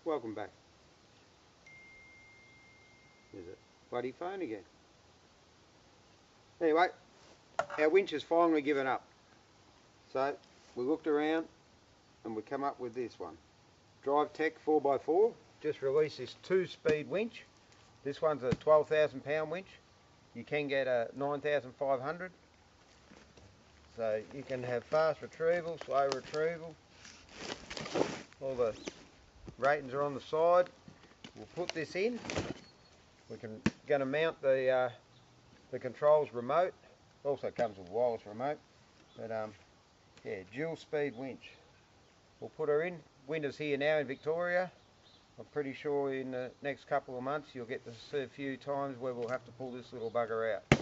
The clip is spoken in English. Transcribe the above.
welcome back. There's a bloody phone again. Anyway, our winch has finally given up. So we looked around and we come up with this one. drivetech 4x4. Just released this 2-speed winch. This one's a 12,000 pound winch. You can get a 9,500. So you can have fast retrieval, slow retrieval. All the ratings are on the side. We'll put this in. We're going to mount the controls remote. Also comes with wireless remote. But yeah, dual speed winch. We'll put her in. Winter's here now in Victoria. I'm pretty sure in the next couple of months you'll get to see a few times where we'll have to pull this little bugger out.